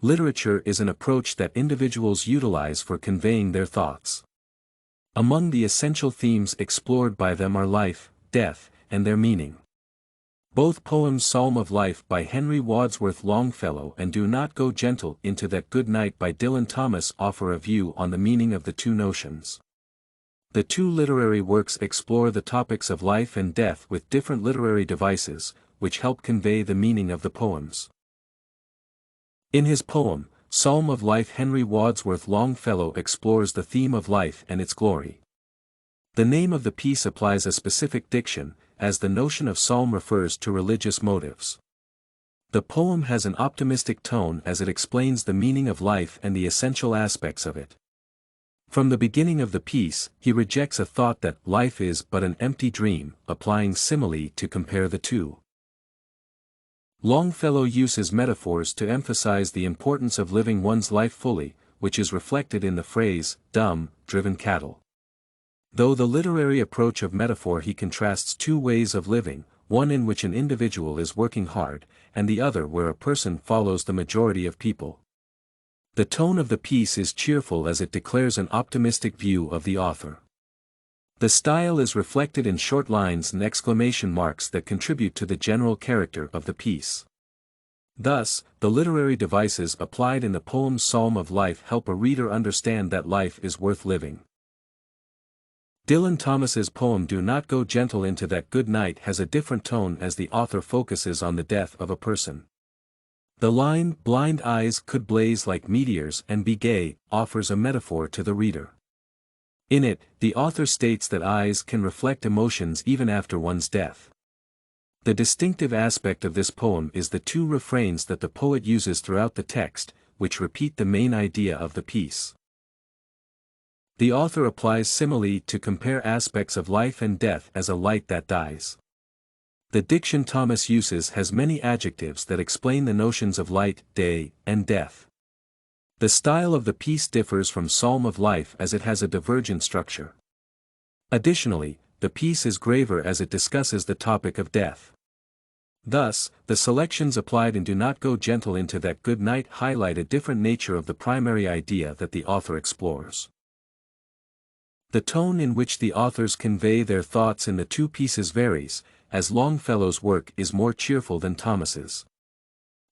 Literature is an approach that individuals utilize for conveying their thoughts. Among the essential themes explored by them are life, death, and their meaning. Both poems Psalm of Life by Henry Wadsworth Longfellow and Do Not Go Gentle Into That Good Night by Dylan Thomas offer a view on the meaning of the two notions. The two literary works explore the topics of life and death with different literary devices, which help convey the meaning of the poems. In his poem, Psalm of Life, Henry Wadsworth Longfellow explores the theme of life and its glory. The name of the piece applies a specific diction, as the notion of psalm refers to religious motives. The poem has an optimistic tone as it explains the meaning of life and the essential aspects of it. From the beginning of the piece, he rejects a thought that life is but an empty dream, applying simile to compare the two. Longfellow uses metaphors to emphasize the importance of living one's life fully, which is reflected in the phrase, dumb, driven cattle. Though the literary approach of metaphor, he contrasts two ways of living, one in which an individual is working hard, and the other where a person follows the majority of people. The tone of the piece is cheerful as it declares an optimistic view of the author. The style is reflected in short lines and exclamation marks that contribute to the general character of the piece. Thus, the literary devices applied in the poem's Psalm of Life help a reader understand that life is worth living. Dylan Thomas's poem Do Not Go Gentle Into That Good Night has a different tone as the author focuses on the death of a person. The line, "Blind eyes could blaze like meteors and be gay," offers a metaphor to the reader. In it, the author states that eyes can reflect emotions even after one's death. The distinctive aspect of this poem is the two refrains that the poet uses throughout the text, which repeat the main idea of the piece. The author applies simile to compare aspects of life and death as a light that dies. The diction Thomas uses has many adjectives that explain the notions of light, day, and death. The style of the piece differs from Psalm of Life as it has a divergent structure. Additionally, the piece is graver as it discusses the topic of death. Thus, the selections applied in Do Not Go Gentle Into That Good Night highlight a different nature of the primary idea that the author explores. The tone in which the authors convey their thoughts in the two pieces varies, as Longfellow's work is more cheerful than Thomas's.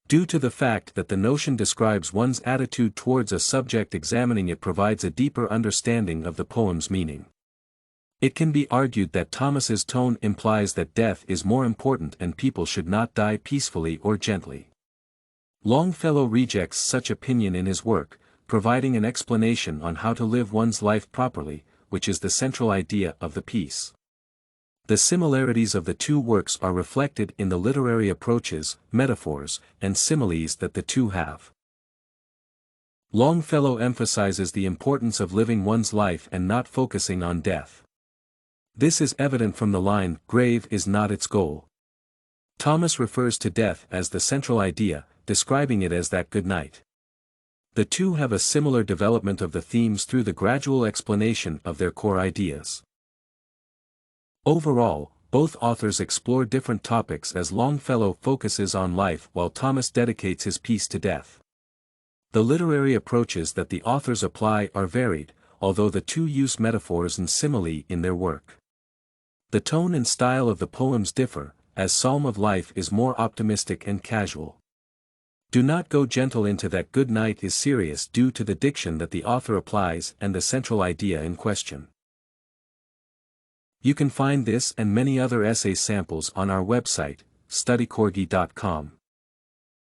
Due to the fact that the notion describes one's attitude towards a subject examining it provides a deeper understanding of the poem's meaning. It can be argued that Thomas's tone implies that death is more important and people should not die peacefully or gently. Longfellow rejects such opinion in his work, providing an explanation on how to live one's life properly, which is the central idea of the piece. The similarities of the two works are reflected in the literary approaches, metaphors, and similes that the two have. Longfellow emphasizes the importance of living one's life and not focusing on death. This is evident from the line, "Grave is not its goal." Thomas refers to death as the central idea, describing it as that good night. The two have a similar development of the themes through the gradual explanation of their core ideas. Overall, both authors explore different topics as Longfellow focuses on life while Thomas dedicates his piece to death. The literary approaches that the authors apply are varied, although the two use metaphors and simile in their work. The tone and style of the poems differ, as Psalm of Life is more optimistic and casual. Do Not Go Gentle Into That Good Night is serious due to the diction that the author applies and the central idea in question. You can find this and many other essay samples on our website, studycorgi.com.